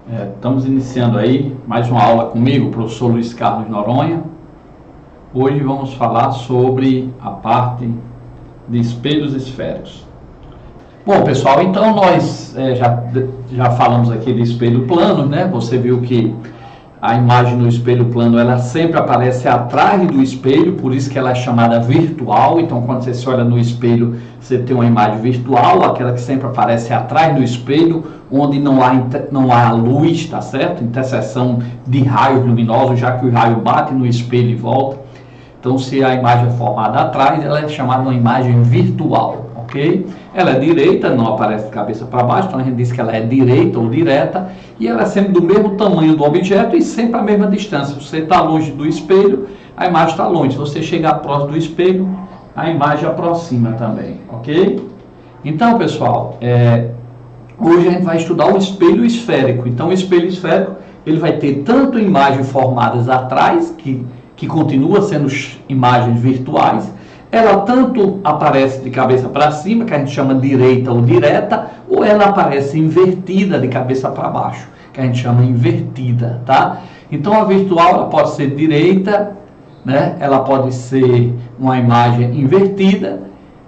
Estamos iniciando aí mais uma aula comigo, professor Luiz Carlos Noronha. Hoje vamos falar sobre a parte de espelhos esféricos. Bom, pessoal, então nós já falamos aqui de espelho plano, né? Você viu que a imagem no espelho plano, ela sempre aparece atrás do espelho, por isso que ela é chamada virtual. Então, quando você se olha no espelho, você tem uma imagem virtual, aquela que sempre aparece atrás do espelho, onde não há luz, tá certo? Interseção de raios luminosos, já que o raio bate no espelho e volta. Então, se a imagem é formada atrás, ela é chamada uma imagem virtual, ok? Ela é direita, não aparece de cabeça para baixo, então a gente diz que ela é direita ou direta, e ela é sempre do mesmo tamanho do objeto e sempre a mesma distância. Se você está longe do espelho, a imagem está longe. Se você chegar próximo do espelho, a imagem aproxima também, ok? Então, pessoal, hoje a gente vai estudar o espelho esférico. Então, o espelho esférico, ele vai ter tanto imagens formadas atrás, que continua sendo imagens virtuais, ela tanto aparece de cabeça para cima, que a gente chama direita ou direta, ou ela aparece invertida de cabeça para baixo, que a gente chama invertida, tá? Então a virtual ela pode ser direita, né? Ela pode ser uma imagem invertida,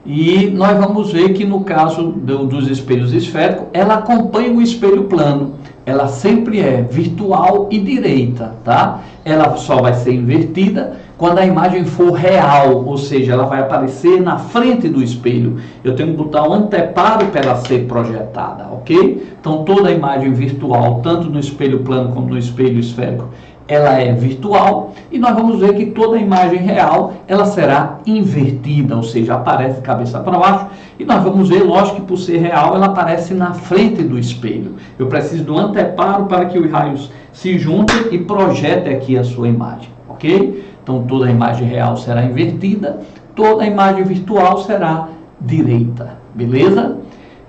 e nós vamos ver que no caso dos espelhos esféricos, ela acompanha o espelho plano. Ela sempre é virtual e direita, tá? Ela só vai ser invertida quando a imagem for real, ou seja, ela vai aparecer na frente do espelho. Eu tenho que botar um anteparo para ela ser projetada, ok? Então toda a imagem virtual, tanto no espelho plano como no espelho esférico, ela é virtual, e nós vamos ver que toda a imagem real, ela será invertida, ou seja, aparece de cabeça para baixo, e nós vamos ver, lógico que por ser real, ela aparece na frente do espelho. Eu preciso do anteparo para que os raios se juntem e projetem aqui a sua imagem, ok? Então toda a imagem real será invertida, toda a imagem virtual será direita, beleza?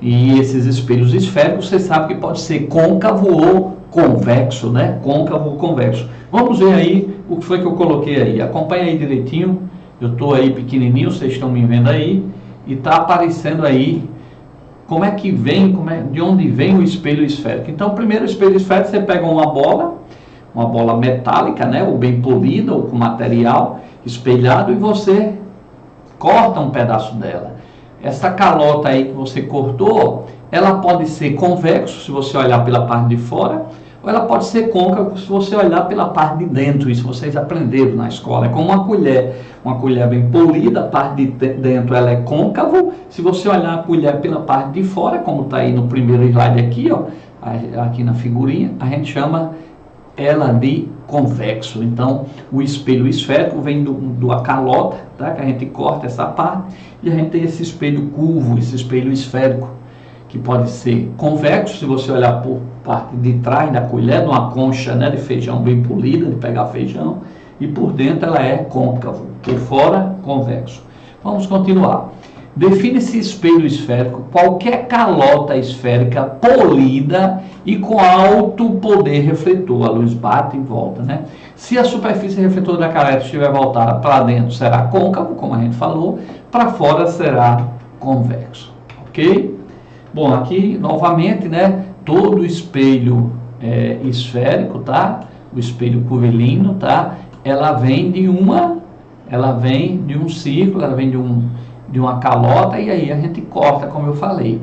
E esses espelhos esféricos, você sabe que pode ser côncavo ou convexo, né? Côncavo ou convexo. Vamos ver aí o que foi que eu coloquei aí. Acompanha aí direitinho. Eu estou aí pequenininho, vocês estão me vendo aí. E está aparecendo aí como é que vem, de onde vem o espelho esférico. Então, primeiro, o espelho esférico, você pega uma bola metálica, né? Ou bem polida, ou com material espelhado, e você corta um pedaço dela. Essa calota aí que você cortou, ela pode ser convexo, se você olhar pela parte de fora, ou ela pode ser côncavo, se você olhar pela parte de dentro. Isso vocês aprenderam na escola. É como uma colher bem polida, a parte de dentro ela é côncavo. Se você olhar a colher pela parte de fora, como está aí no primeiro slide aqui, ó, aqui na figurinha, a gente chama ela de convexo. Então, o espelho esférico vem do calota, tá? Que a gente corta essa parte, e a gente tem esse espelho curvo, esse espelho esférico, que pode ser convexo, se você olhar por parte de trás da colher, de uma concha, né, de feijão bem polida, de pegar feijão, e por dentro ela é côncavo, por fora convexo. Vamos continuar. Define-se espelho esférico qualquer calota esférica polida e com alto poder refletor. A luz bate e volta, né? Se a superfície refletora da calota estiver voltada para dentro, será côncavo, como a gente falou, para fora será convexo, ok? Bom, aqui novamente, né? Todo espelho esférico, tá? O espelho curvilíneo, tá? Ela vem de um círculo, ela vem de uma calota, e aí a gente corta, como eu falei.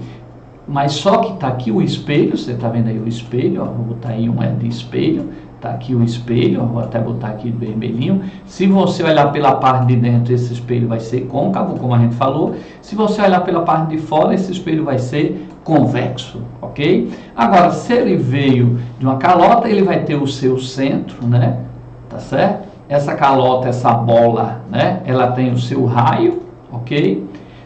Mas só que está aqui o espelho, você está vendo aí o espelho, ó, vou botar aí um de espelho, está aqui o espelho, ó, vou até botar aqui vermelhinho. Se você olhar pela parte de dentro, esse espelho vai ser côncavo, como a gente falou. Se você olhar pela parte de fora, esse espelho vai ser convexo, ok? Agora, se ele veio de uma calota, ele vai ter o seu centro, né? Tá certo? Essa calota, essa bola, né? Ela tem o seu raio, ok?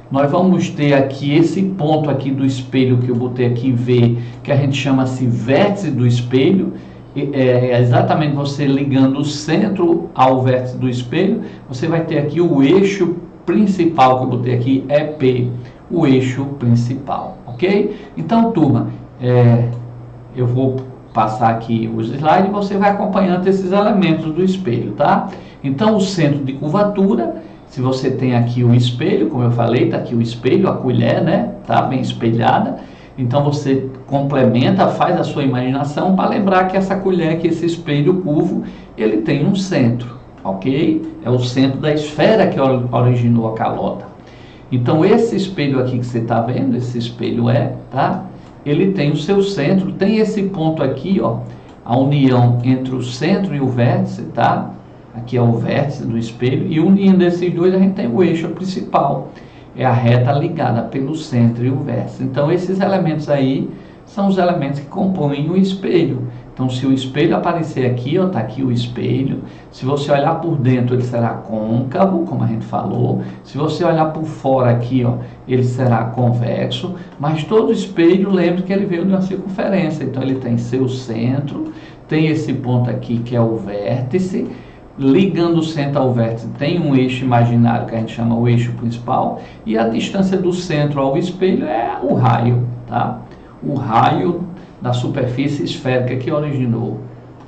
Nós vamos ter aqui esse ponto aqui do espelho que eu botei aqui V, que a gente chama-se vértice do espelho. É exatamente você ligando o centro ao vértice do espelho. Você vai ter aqui o eixo principal que eu botei aqui, EP, o eixo principal, ok? Então, turma, eu vou passar aqui os slides e você vai acompanhando esses elementos do espelho, tá? Então, o centro de curvatura, se você tem aqui o espelho, como eu falei, tá aqui o espelho, a colher, né? Tá bem espelhada. Então, você complementa, faz a sua imaginação para lembrar que essa colher, que esse espelho curvo, ele tem um centro, ok? É o centro da esfera que originou a calota. Então esse espelho aqui que você está vendo, esse espelho tá? Ele tem o seu centro, tem esse ponto aqui, ó, a união entre o centro e o vértice, tá? Aqui é o vértice do espelho, e unindo esses dois a gente tem o eixo principal, é a reta ligada pelo centro e o vértice. Então esses elementos aí são os elementos que compõem o espelho. Então se o espelho aparecer aqui, ó, tá aqui o espelho, se você olhar por dentro ele será côncavo, como a gente falou, se você olhar por fora aqui, ó, ele será convexo, mas todo espelho, lembre que ele veio de uma circunferência, então ele tem seu centro, tem esse ponto aqui que é o vértice, ligando o centro ao vértice tem um eixo imaginário que a gente chama o eixo principal, e a distância do centro ao espelho é o raio, tá? O raio da superfície esférica que originou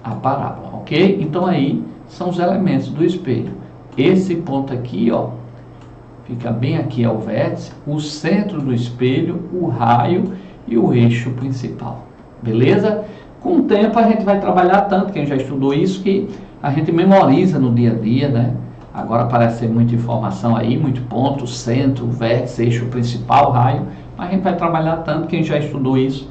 a parábola, ok? Então aí são os elementos do espelho. Esse ponto aqui, ó, fica bem aqui ao vértice, o centro do espelho, o raio e o eixo principal, beleza? Com o tempo a gente vai trabalhar tanto, quem já estudou isso, que a gente memoriza no dia a dia, né? Agora parece ser muita informação aí, muito ponto, centro, vértice, eixo principal, raio, mas a gente vai trabalhar tanto, quem já estudou isso,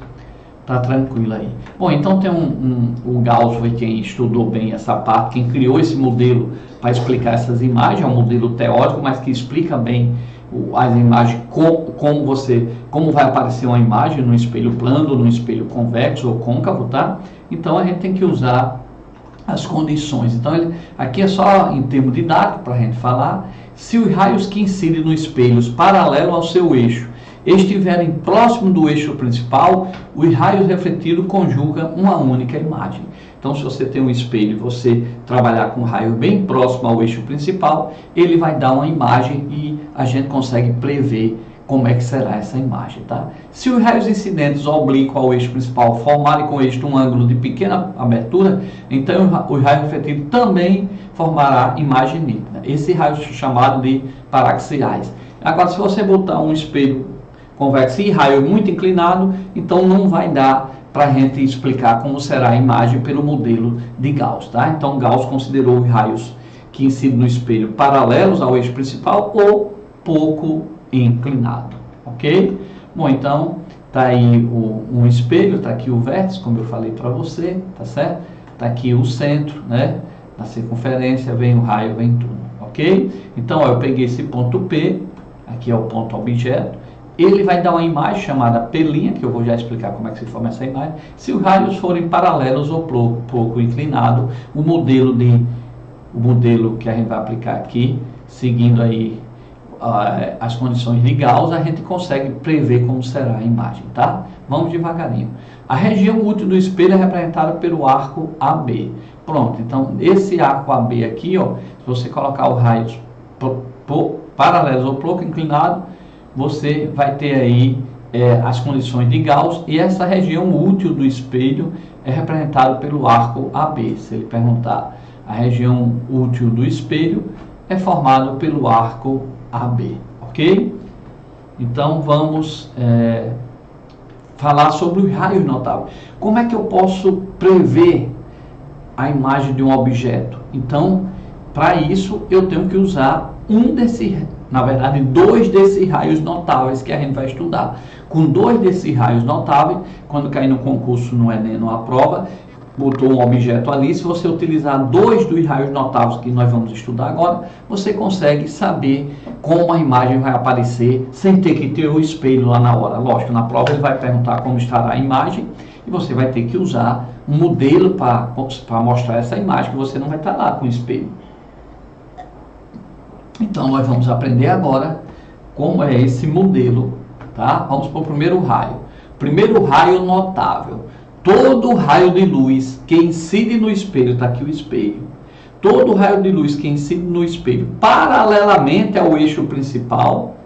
tá tranquilo aí. Bom, então tem o Gauss foi quem estudou bem essa parte, quem criou esse modelo para explicar essas imagens, é um modelo teórico, mas que explica bem as imagens, como vai aparecer uma imagem no espelho plano, no espelho convexo ou côncavo, tá? Então a gente tem que usar as condições. Então aqui é só em termos didáticos para a gente falar, se os raios que incidem no espelho paralelo ao seu eixo estiverem próximo do eixo principal, os raios refletidos conjugam uma única imagem. Então se você tem um espelho e você trabalhar com um raio bem próximo ao eixo principal, ele vai dar uma imagem e a gente consegue prever como é que será essa imagem, tá? Se os raios incidentes oblíquos ao eixo principal formarem com este um ângulo de pequena abertura, então os raios refletidos também formará imagem nítida. Esse raio é chamado de paraxiais. Agora, se você botar um espelho convexo e raio muito inclinado, então não vai dar para a gente explicar como será a imagem pelo modelo de Gauss, tá? Então Gauss considerou os raios que incidem no espelho paralelos ao eixo principal ou pouco inclinado, ok? Bom, então tá aí um espelho, tá aqui o vértice, como eu falei para você, tá certo? Tá aqui o centro, né? Na circunferência vem o raio, vem tudo, ok? Então ó, eu peguei esse ponto P, aqui é o ponto objeto, ele vai dar uma imagem chamada P', que eu vou já explicar como é que se forma essa imagem. Se os raios forem paralelos ou pouco inclinado, o modelo que a gente vai aplicar aqui, seguindo aí as condições de Gauss, a gente consegue prever como será a imagem, tá? Vamos devagarinho. A região útil do espelho é representada pelo arco AB. Pronto, então esse arco AB aqui, ó, se você colocar os raios paralelos ou pouco inclinado, você vai ter aí as condições de Gauss, e essa região útil do espelho é representada pelo arco AB. Se ele perguntar, a região útil do espelho é formada pelo arco AB, ok? Então vamos falar sobre os raios notáveis. Como é que eu posso prever a imagem de um objeto? Então, para isso eu tenho que usar dois desses raios notáveis que a gente vai estudar. Com dois desses raios notáveis, quando cair no concurso, no Enem, numa prova, botou um objeto ali, se você utilizar dois dos raios notáveis que nós vamos estudar agora, você consegue saber como a imagem vai aparecer sem ter que ter o espelho lá na hora. Lógico, na prova ele vai perguntar como estará a imagem e você vai ter que usar um modelo para mostrar essa imagem, que você não vai estar lá com o espelho. Então nós vamos aprender agora como é esse modelo, tá? Vamos para o primeiro raio. Primeiro raio notável. Todo raio de luz que incide no espelho, está aqui o espelho, todo raio de luz que incide no espelho paralelamente ao eixo principal,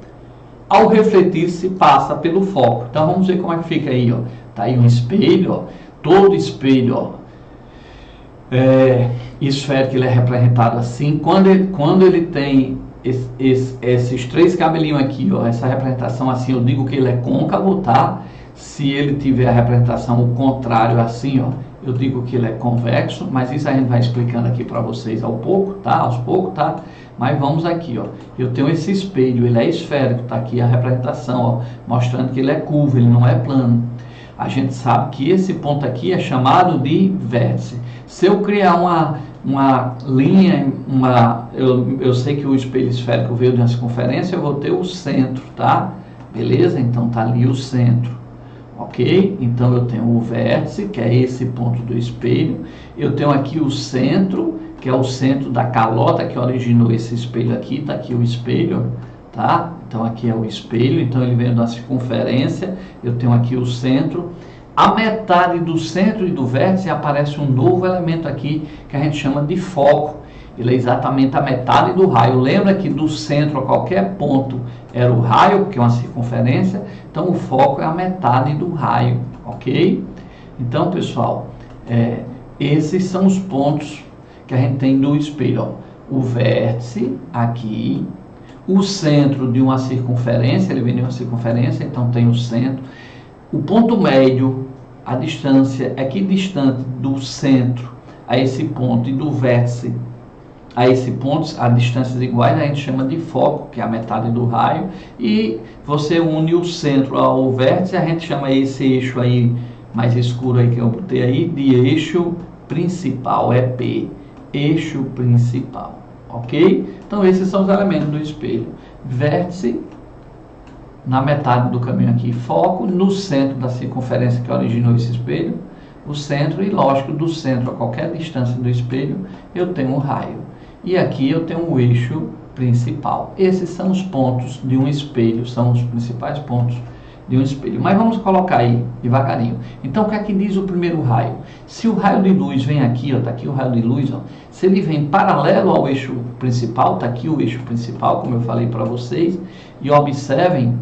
ao refletir-se passa pelo foco. Então vamos ver como é que fica aí, ó. Tá aí um espelho, ó. Todo espelho, ó, esférico, ele é representado assim. Quando ele tem esses três cabelinhos aqui, ó, essa representação assim, eu digo que ele é côncavo, tá? Se ele tiver a representação o contrário assim, ó, eu digo que ele é convexo, mas isso a gente vai explicando aqui para vocês aos poucos, tá? Mas vamos aqui, ó. Eu tenho esse espelho, ele é esférico, tá aqui a representação, ó, mostrando que ele é curvo, ele não é plano. A gente sabe que esse ponto aqui é chamado de vértice. Se eu criar uma linha, eu sei que o espelho esférico veio de uma circunferência, eu vou ter o centro, tá? Beleza? Então tá ali o centro, ok? Então eu tenho o vértice, que é esse ponto do espelho. Eu tenho aqui o centro, que é o centro da calota que originou esse espelho aqui, tá aqui o espelho, tá? Então aqui é o espelho, então ele vem da circunferência, eu tenho aqui o centro. A metade do centro e do vértice aparece um novo elemento aqui que a gente chama de foco. Ele é exatamente a metade do raio. Lembra que do centro a qualquer ponto era o raio, que é uma circunferência, então o foco é a metade do raio, ok? Então, pessoal, esses são os pontos que a gente tem no espelho, ó. O vértice aqui, o centro de uma circunferência, ele vem de uma circunferência, então tem o centro. O ponto médio, a distância equidistante do centro a esse ponto e do vértice a esse ponto, a distâncias iguais, a gente chama de foco, que é a metade do raio, e você une o centro ao vértice, a gente chama esse eixo aí, mais escuro aí que eu botei aí, de eixo principal, é P, eixo principal, ok? Então esses são os elementos do espelho: vértice, na metade do caminho aqui, foco, no centro da circunferência que originou esse espelho, o centro, e lógico, do centro a qualquer distância do espelho, eu tenho um raio. E aqui eu tenho o eixo principal. Esses são os pontos de um espelho, são os principais pontos de um espelho. Mas vamos colocar aí, devagarinho. Então, o que é que diz o primeiro raio? Se o raio de luz vem aqui, ó, tá aqui o raio de luz, ó, se ele vem paralelo ao eixo principal, tá aqui o eixo principal, como eu falei para vocês, e observem,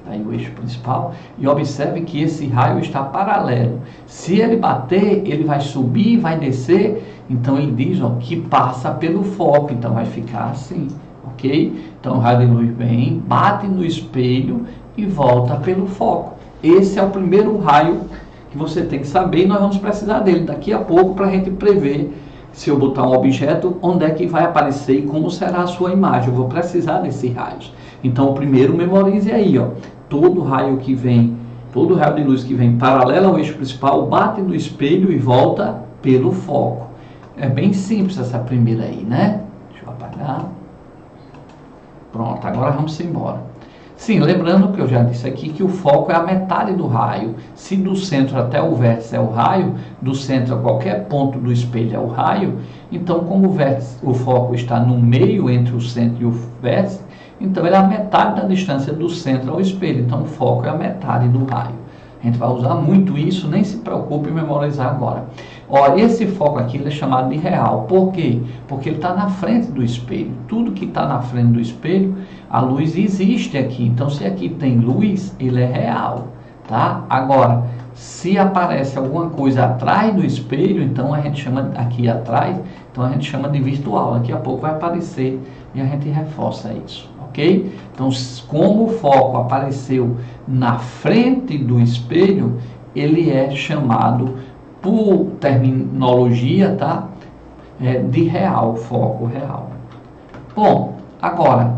aí o eixo principal, e observe que esse raio está paralelo. Se ele bater, ele vai subir, vai descer, então ele diz, ó, que passa pelo foco, então vai ficar assim, ok? Então o raio de luz vem, bate no espelho e volta pelo foco. Esse é o primeiro raio que você tem que saber, e nós vamos precisar dele daqui a pouco para a gente prever, se eu botar um objeto, onde é que vai aparecer e como será a sua imagem. Eu vou precisar desses raios. Então o primeiro, memorize aí, ó. Todo raio que vem, todo raio de luz que vem paralelo ao eixo principal, bate no espelho e volta pelo foco. É bem simples essa primeira aí, né? Deixa eu apagar. Pronto, agora vamos embora. Sim, lembrando que eu já disse aqui que o foco é a metade do raio. Se do centro até o vértice é o raio, do centro a qualquer ponto do espelho é o raio, então como o foco está no meio entre o centro e o vértice, então ele é a metade da distância do centro ao espelho. Então o foco é a metade do raio. A gente vai usar muito isso, nem se preocupe em memorizar agora. Ó, esse foco aqui ele é chamado de real. Por quê? Porque ele está na frente do espelho. Tudo que está na frente do espelho, a luz existe aqui. Então se aqui tem luz, ele é real, tá? Agora, se aparece alguma coisa atrás do espelho, então a gente chama aqui atrás, então a gente chama de virtual. Daqui a pouco vai aparecer e a gente reforça isso. Ok? Então, como o foco apareceu na frente do espelho, ele é chamado, por terminologia, tá? De real, foco real. Bom, agora,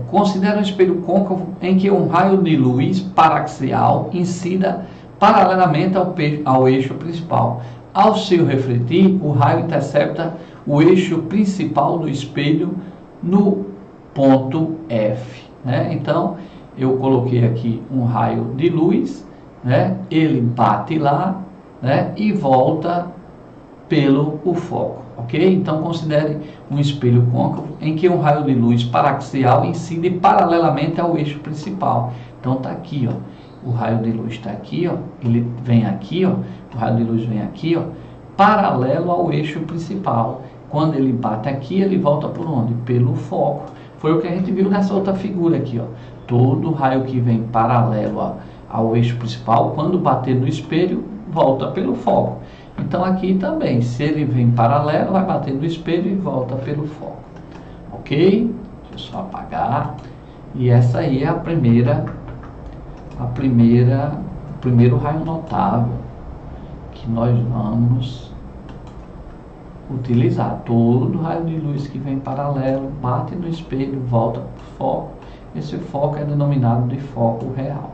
considera um espelho côncavo em que um raio de luz paraxial incida paralelamente ao eixo principal. Ao se refletir, o raio intercepta o eixo principal do espelho no ponto F, né? Então eu coloquei aqui um raio de luz, né? Ele bate lá, né? E volta pelo foco, ok? Então considere um espelho côncavo em que um raio de luz paraxial incide paralelamente ao eixo principal. Então tá aqui, ó, o raio de luz está aqui, ó, ele vem aqui, ó, o raio de luz vem aqui, ó, paralelo ao eixo principal. Quando ele bate aqui, ele volta por onde? Pelo foco. Foi o que a gente viu nessa outra figura aqui, ó. Todo raio que vem paralelo ao eixo principal, quando bater no espelho, volta pelo foco. Então aqui também, se ele vem paralelo, vai bater no espelho e volta pelo foco. Ok? Deixa eu só apagar. E essa aí é a primeira o primeiro raio notável que nós vamos utilizar. Todo raio de luz que vem paralelo, bate no espelho, volta para o foco. Esse foco é denominado de foco real.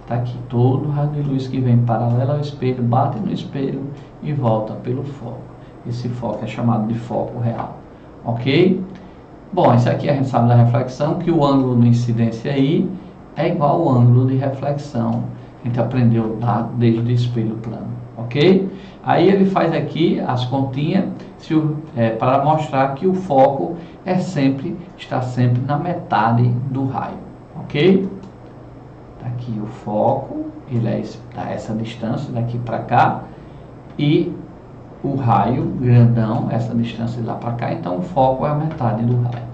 Está aqui, todo raio de luz que vem paralelo ao espelho, bate no espelho e volta pelo foco. Esse foco é chamado de foco real. Ok? Bom, isso aqui a gente sabe da reflexão, que o ângulo de incidência aí é igual ao ângulo de reflexão. A gente aprendeu lá desde o espelho plano. Ok? Aí ele faz aqui as continhas para mostrar que o foco está sempre na metade do raio. Ok? Tá aqui o foco, ele é essa distância daqui para cá, e o raio grandão, essa distância de lá para cá, então o foco é a metade do raio.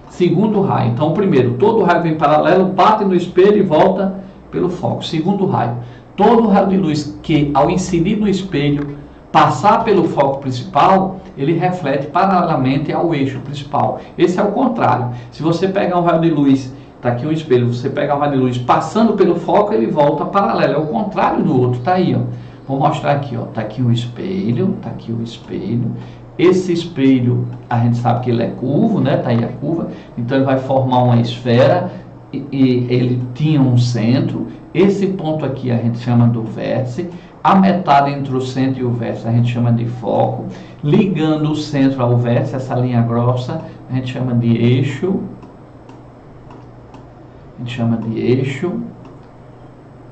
Segundo raio, então primeiro, todo raio vem paralelo, bate no espelho e volta pelo foco. Segundo raio, todo raio de luz que ao incidir no espelho, passar pelo foco principal, ele reflete paralelamente ao eixo principal. Esse é o contrário. Se você pegar um raio de luz, está aqui um espelho, você pega um raio de luz passando pelo foco, ele volta paralelo. É o contrário do outro, está aí, ó. Vou mostrar aqui, ó. Está aqui um espelho, está aqui o espelho. Esse espelho, a gente sabe que ele é curvo, né? Está aí a curva. Então ele vai formar uma esfera e ele tinha um centro. Esse ponto aqui a gente chama do vértice. A metade entre o centro e o vértice a gente chama de foco. Ligando o centro ao vértice, essa linha grossa, a gente chama de eixo. A gente chama de eixo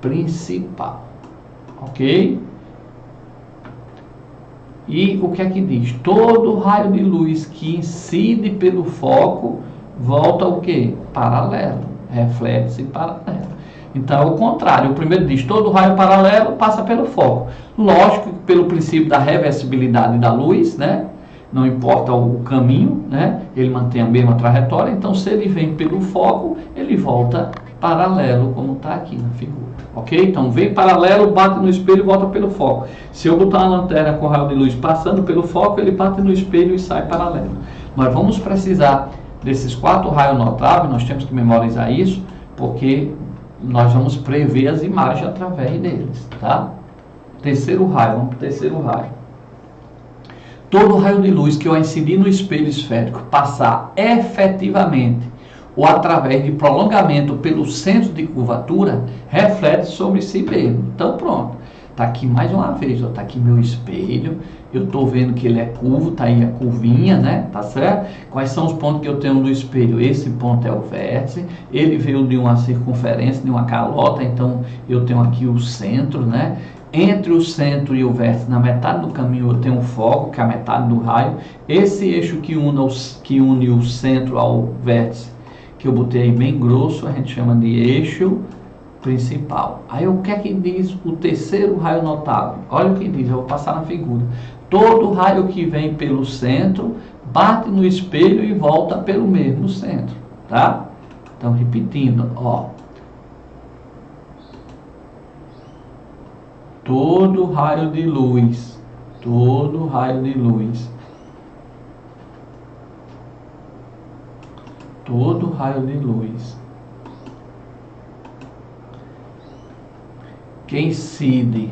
principal. Ok? E o que é que diz? Todo raio de luz que incide pelo foco volta ao quê? Paralelo. Reflete-se paralelo. Então é o contrário. O primeiro diz, todo raio paralelo passa pelo foco. Lógico que pelo princípio da reversibilidade da luz, né? Não importa o caminho, né? Ele mantém a mesma trajetória. Então se ele vem pelo foco, ele volta paralelo, como está aqui na figura. Ok? Então vem paralelo, bate no espelho e volta pelo foco. Se eu botar uma lanterna com raio de luz passando pelo foco, ele bate no espelho e sai paralelo. Nós vamos precisar desses 4 raios notáveis, nós temos que memorizar isso, porque nós vamos prever as imagens através deles, tá? Terceiro raio, vamos para o terceiro raio. Todo raio de luz que ao incidir no espelho esférico passar efetivamente ou através de prolongamento pelo centro de curvatura, reflete sobre si mesmo. Então pronto, está aqui mais uma vez, está aqui meu espelho, eu estou vendo que ele é curvo, está aí a curvinha, né? Tá certo? Quais são os pontos que eu tenho no espelho? Esse ponto é o vértice, ele veio de uma circunferência, de uma calota, então eu tenho aqui o centro, né? Entre o centro e o vértice, na metade do caminho, eu tenho o foco, que é a metade do raio. Esse eixo que une o centro ao vértice, que eu botei aí bem grosso, a gente chama de eixo principal. Aí o que é que diz o terceiro raio notável? Olha o que diz, eu vou passar na figura. Todo raio que vem pelo centro, bate no espelho e volta pelo mesmo centro, tá? Então, repetindo, ó. Todo raio de luz, todo raio de luz, todo raio de luz que incide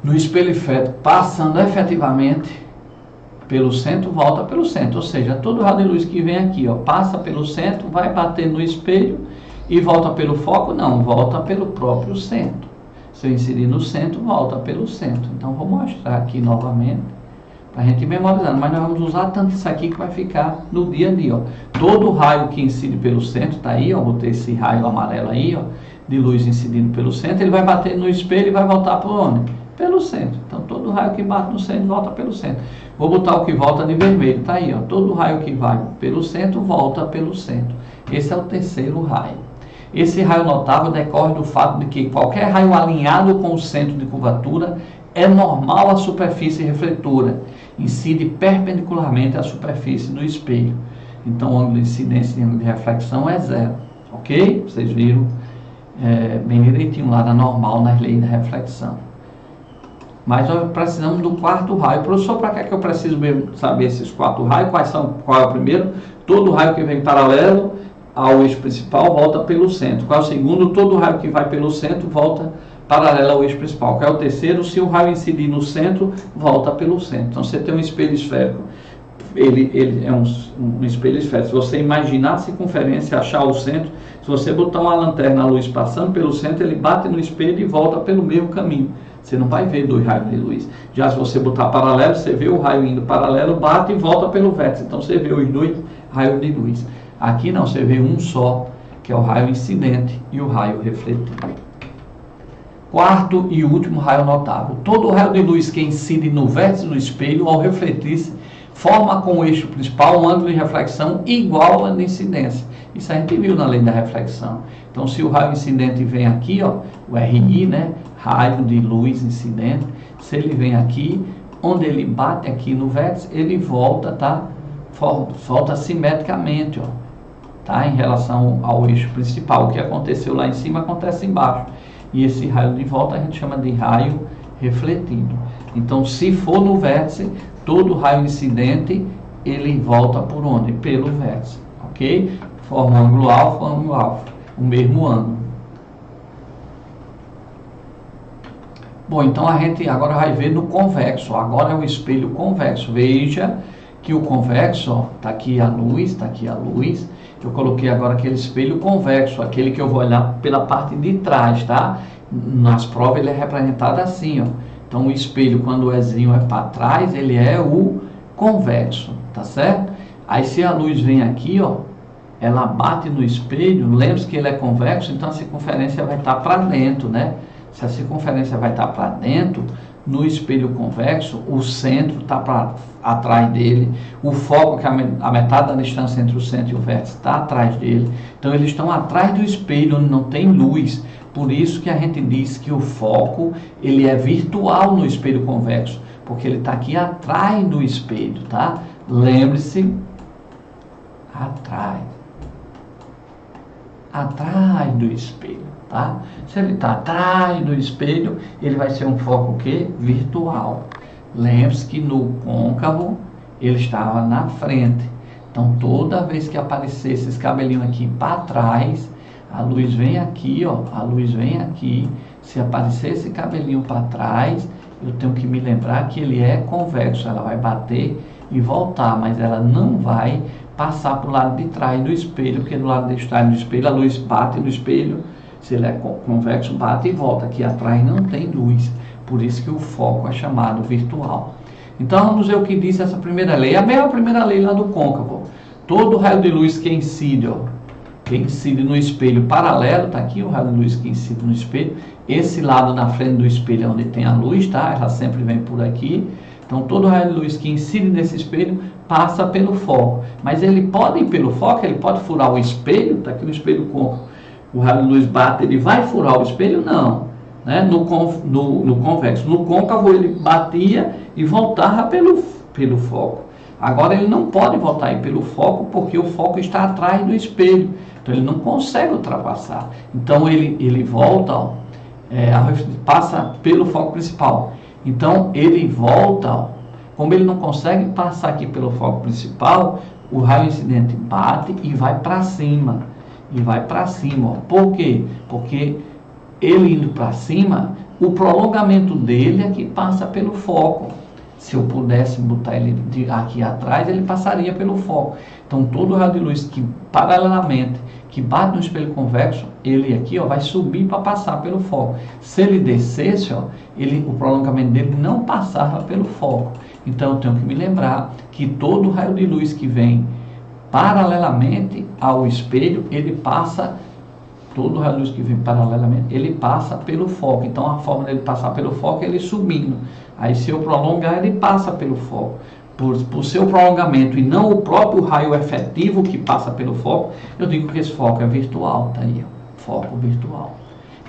no espelho esférico, passando efetivamente pelo centro, volta pelo centro. Ou seja, todo raio de luz que vem aqui, ó, passa pelo centro, vai bater no espelho e volta pelo foco? Não, volta pelo próprio centro. Se eu incidir no centro, volta pelo centro. Então vou mostrar aqui novamente para a gente ir memorizando, mas nós vamos usar tanto isso aqui que vai ficar no dia a dia, ó. Todo raio que incide pelo centro, tá aí, ó, botei esse raio amarelo aí, ó, de luz incidindo pelo centro, ele vai bater no espelho e vai voltar para onde? Pelo centro. Então todo raio que bate no centro volta pelo centro. Vou botar o que volta de vermelho, tá aí, ó, todo raio que vai pelo centro volta pelo centro. Esse é o terceiro raio. Esse raio notável decorre do fato de que qualquer raio alinhado com o centro de curvatura é normal à superfície refletora, incide perpendicularmente à superfície do espelho. Então o ângulo de incidência e ângulo de reflexão é zero, ok? Vocês viram bem direitinho lá na normal, nas leis da reflexão. Mas nós precisamos do quarto raio. Professor, para que eu preciso mesmo saber esses 4 raios? Qual é o primeiro? Todo raio que vem paralelo ao eixo principal volta pelo centro. Qual é o segundo? Todo raio que vai pelo centro volta paralelo ao eixo principal. Qual é o terceiro? Se o raio incidir no centro, volta pelo centro. Então você tem um espelho esférico. Ele é um espelho esférico. Se você imaginar a circunferência, achar o centro, se você botar uma lanterna, a luz passando pelo centro, ele bate no espelho e volta pelo mesmo caminho. Você não vai ver 2 raios de luz. Já se você botar paralelo, você vê o raio indo paralelo, bate e volta pelo vértice. Então você vê os 2 raios de luz. Aqui não, você vê um só, que é o raio incidente e o raio refletido. Quarto e último raio notável. Todo raio de luz que incide no vértice do espelho, ao refletir-se, forma com o eixo principal um ângulo de reflexão igual ao de incidência. Isso a gente viu na lei da reflexão. Então, se o raio incidente vem aqui, ó, o RI, né, raio de luz incidente, se ele vem aqui, onde ele bate aqui no vértice, ele volta, tá? Volta simetricamente, ó, tá? Em relação ao eixo principal. O que aconteceu lá em cima acontece embaixo. E esse raio de volta a gente chama de raio refletido. Então, se for no vértice, todo raio incidente, ele volta por onde? Pelo vértice, ok? Forma ângulo alfa, ângulo alfa, o mesmo ângulo. Bom, então a gente agora vai ver no convexo. Agora é o espelho convexo. Veja que o convexo, ó, tá aqui a luz, tá aqui a luz. Eu coloquei agora aquele espelho convexo, aquele que eu vou olhar pela parte de trás, tá? Nas provas ele é representado assim, ó. Então o espelho, quando o Ezinho é para trás, ele é o convexo, tá certo? Aí se a luz vem aqui, ó, ela bate no espelho, lembre-se que ele é convexo, então a circunferência vai estar para dentro, né? Se a circunferência vai estar para dentro, no espelho convexo, o centro está atrás dele, o foco, que é a metade da distância entre o centro e o vértice, está atrás dele. Então eles estão atrás do espelho, onde não tem luz. Por isso que a gente diz que o foco, ele é virtual no espelho convexo, porque ele está aqui atrás do espelho, tá? Lembre-se, atrás do espelho, tá? Se ele está atrás do espelho, ele vai ser um foco o quê? Virtual. Lembre-se que no côncavo, ele estava na frente. Então, toda vez que aparecer esses cabelinhos aqui para trás, a luz vem aqui, ó, a luz vem aqui. Se aparecer esse cabelinho para trás, eu tenho que me lembrar que ele é convexo. Ela vai bater e voltar, mas ela não vai passar para o lado de trás do espelho, porque do lado de trás do espelho a luz bate no espelho. Se ele é convexo, bate e volta. Aqui atrás não tem luz. Por isso que o foco é chamado virtual. Então vamos ver o que diz essa primeira lei. É a mesma primeira lei lá do côncavo. Todo raio de luz que incide, ó, que incide no espelho paralelo, tá aqui o raio de luz que incide no espelho. Esse lado na frente do espelho é onde tem a luz, tá? Ela sempre vem por aqui. Então todo raio de luz que incide nesse espelho passa pelo foco. Mas ele pode ir pelo foco, ele pode furar o espelho, tá aqui no espelho côncavo. O raio de luz bate, ele vai furar o espelho? Não. Né? No convexo. No côncavo ele batia e voltava pelo foco. Agora ele não pode voltar aí pelo foco, porque o foco está atrás do espelho. Então ele não consegue ultrapassar. Então ele volta, ó, passa pelo foco principal. Então ele volta, ó, como ele não consegue passar aqui pelo foco principal, o raio incidente bate e vai para cima. Ó. Por quê? Porque ele indo para cima, o prolongamento dele é que passa pelo foco. Se eu pudesse botar ele aqui atrás, ele passaria pelo foco. Então, todo raio de luz que, paralelamente, que bate no espelho convexo, ele aqui, ó, vai subir para passar pelo foco. Se ele descesse, ó, o prolongamento dele não passava pelo foco. Então, eu tenho que me lembrar que todo raio de luz que vem paralelamente ao espelho, ele passa, todo raio de luz que vem paralelamente, ele passa pelo foco. Então a forma dele passar pelo foco é ele subindo. Aí se eu prolongar, ele passa pelo foco. Por seu prolongamento e não o próprio raio efetivo que passa pelo foco, eu digo que esse foco é virtual, tá aí, ó, foco virtual.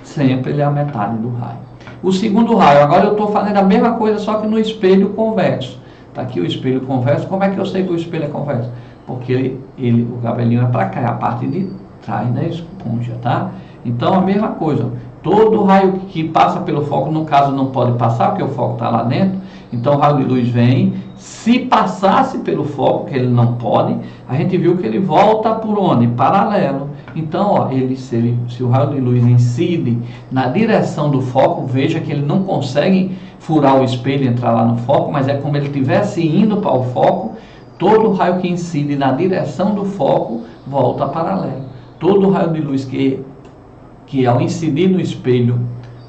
Sempre ele é a metade do raio. O segundo raio, agora eu estou fazendo a mesma coisa, só que no espelho convexo. Tá aqui o espelho convexo. Como é que eu sei que o espelho é convexo? Porque o cabelinho é para cá, a parte de trás da esponja, tá? Então a mesma coisa, Todo raio que passa pelo foco, no caso não pode passar, porque o foco está lá dentro, então o raio de luz vem, se passasse pelo foco, que ele não pode, a gente viu que ele volta por onde? Paralelo. Então, ó, se o raio de luz incide na direção do foco, veja que ele não consegue furar o espelho e entrar lá no foco, mas é como ele estivesse indo para o foco. Todo raio que incide na direção do foco volta paralelo. Todo raio de luz que ao incidir no espelho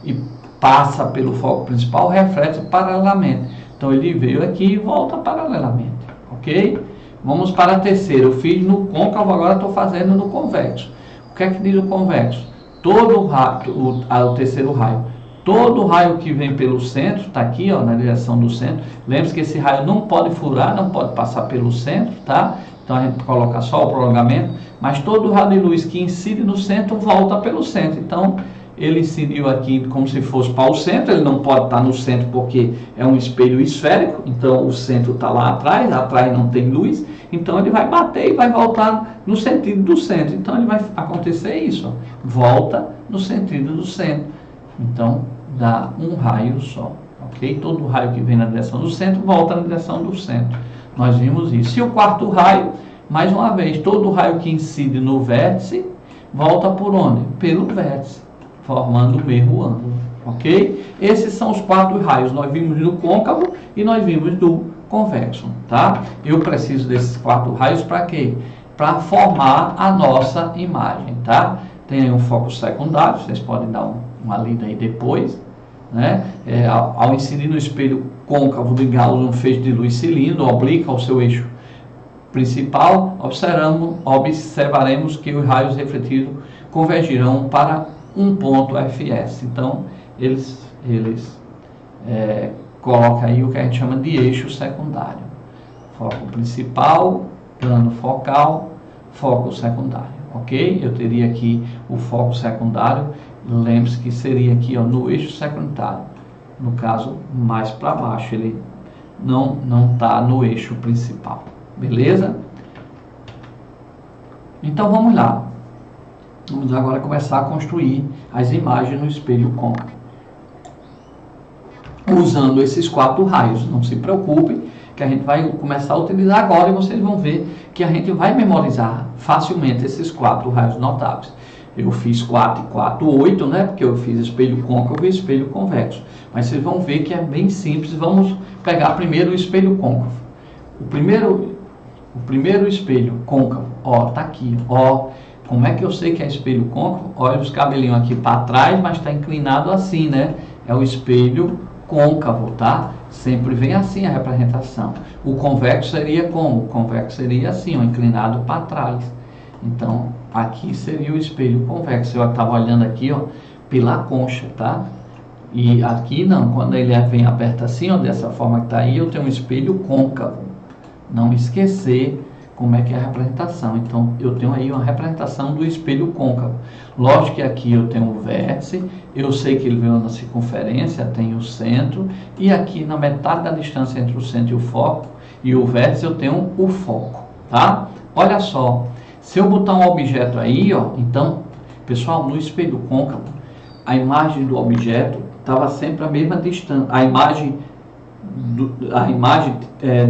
e passa pelo foco principal, reflete paralelamente. Então ele veio aqui e volta paralelamente, ok? Vamos para a terceira. Eu fiz no côncavo, agora estou fazendo no convexo. O que é que diz o convexo? Todo raio, o terceiro raio. Todo raio que vem pelo centro, está aqui, ó, na direção do centro. Lembre-se que esse raio não pode furar, não pode passar pelo centro, tá? Então a gente coloca só o prolongamento. Mas todo raio de luz que incide no centro volta pelo centro. Então ele incidiu aqui como se fosse para o centro. Ele não pode estar no centro porque é um espelho esférico. Então o centro está lá atrás não tem luz. Então ele vai bater e vai voltar no sentido do centro. Então ele vai acontecer isso, ó. Volta no sentido do centro. Então dá um raio só, ok? Todo raio que vem na direção do centro volta na direção do centro. Nós vimos isso. E o quarto raio, mais uma vez, todo raio que incide no vértice volta por onde? Pelo vértice, formando o mesmo ângulo, ok? Esses são os quatro raios. Nós vimos do côncavo e nós vimos do convexo, tá? Eu preciso desses quatro raios para quê? Para formar a nossa imagem, tá? Tem aí um foco secundário, vocês podem dar uma lida aí depois, né? Ao incidir no espelho côncavo de Gauss um feixe de luz cilíndrico oblíquo ao seu eixo principal, observaremos que os raios refletidos convergirão para um ponto Fs. Então, eles colocam aí o que a gente chama de eixo secundário. Foco principal, plano focal, foco secundário, ok? Eu teria aqui o foco secundário, lembre-se que seria aqui, ó, no eixo secundário. No caso, mais para baixo, ele não está no eixo principal. Beleza? Então vamos lá. Vamos agora começar a construir as imagens no espelho côncavo. Usando esses quatro raios. Não se preocupe, que a gente vai começar a utilizar agora e vocês vão ver que a gente vai memorizar facilmente esses quatro raios notáveis. Eu fiz 4 e 4, 8, né? Porque eu fiz espelho côncavo e espelho convexo. Mas vocês vão ver que é bem simples. Vamos pegar primeiro o espelho côncavo. O primeiro espelho côncavo, ó, tá aqui, ó. Como é que eu sei que é espelho côncavo? Olha os cabelinhos aqui para trás, mas está inclinado assim, né? É o espelho côncavo, tá? Sempre vem assim a representação. O convexo seria como? O convexo seria assim, ó, inclinado para trás. Então, aqui seria o espelho convexo. Eu estava olhando aqui, ó, pela concha, tá? E aqui não, quando ele vem aberto assim, ó, dessa forma que está aí, eu tenho um espelho côncavo. Não esquecer como é que é a representação. Então, eu tenho aí uma representação do espelho côncavo. Lógico que aqui eu tenho o vértice, eu sei que ele veio na circunferência, tem o centro, e aqui na metade da distância entre o centro e o foco, e o vértice eu tenho o foco, tá? Olha só, se eu botar um objeto aí, ó, então, pessoal, no espelho côncavo, a imagem do objeto estava sempre a mesma distância. A imagem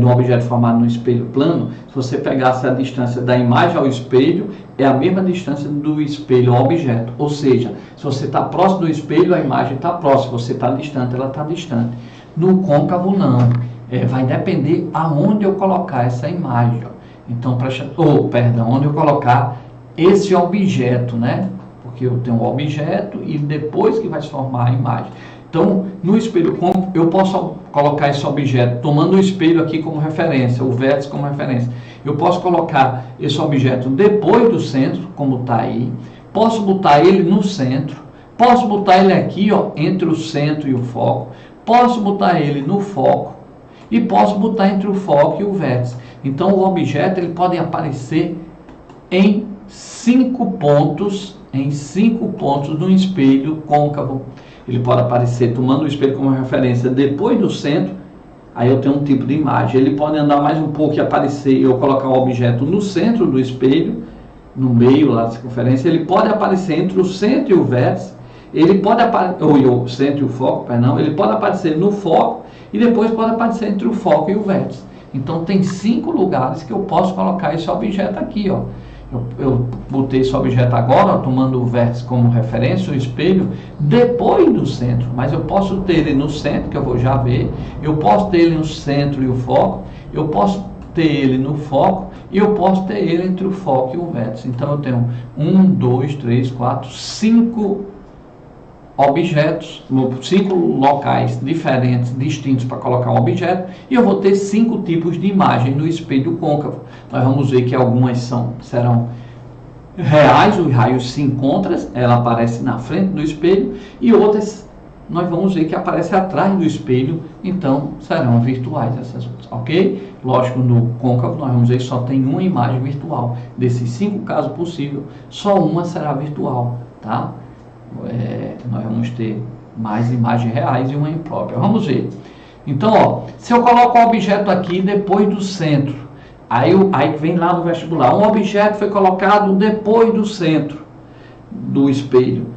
do objeto formado no espelho plano, se você pegasse a distância da imagem ao espelho, é a mesma distância do espelho ao objeto. Ou seja, se você está próximo do espelho, a imagem está próxima. Se você está distante, ela está distante. No côncavo, não. Vai depender aonde eu colocar essa imagem. Ó. Então, onde eu colocar esse objeto, né? Porque eu tenho um objeto e depois que vai se formar a imagem. Então, no espelho côncavo, eu posso colocar esse objeto, tomando o espelho aqui como referência, o vértice como referência. Eu posso colocar esse objeto depois do centro, como está aí. Posso botar ele no centro. Posso botar ele aqui, ó, entre o centro e o foco. Posso botar ele no foco. E posso botar entre o foco e o vértice. Então, o objeto ele pode aparecer em 5 pontos no espelho côncavo. Ele pode aparecer tomando o espelho como referência depois do centro, aí eu tenho um tipo de imagem. Ele pode andar mais um pouco e aparecer, eu colocar o objeto no centro do espelho, no meio lá da circunferência. Ele pode aparecer entre o centro e o vértice. ele pode aparecer, o centro e o foco, perdão, ele pode aparecer no foco e depois pode aparecer entre o foco e o vértice. Então tem 5 lugares que eu posso colocar esse objeto aqui, ó. Eu botei esse objeto agora, ó, tomando o vértice como referência, o espelho, depois do centro. Mas eu posso ter ele no centro, que eu vou já ver. Eu posso ter ele no centro e o foco. Eu posso ter ele no foco. E eu posso ter ele entre o foco e o vértice. Então eu tenho 1, 2, 3, 4, 5 objetos, 5 locais diferentes, distintos para colocar um objeto, e eu vou ter 5 tipos de imagem no espelho côncavo. Nós vamos ver que algumas serão reais, os raios se encontram, ela aparece na frente do espelho, e outras nós vamos ver que aparece atrás do espelho, então serão virtuais essas outras, ok? Lógico, no côncavo nós vamos ver que só tem uma imagem virtual. Desses 5 casos possíveis, só uma será virtual, tá? Nós vamos ter mais imagens reais e uma imprópria. Vamos ver. Então, ó, se eu coloco o objeto aqui depois do centro, aí vem lá no vestibular, um objeto foi colocado depois do centro do espelho.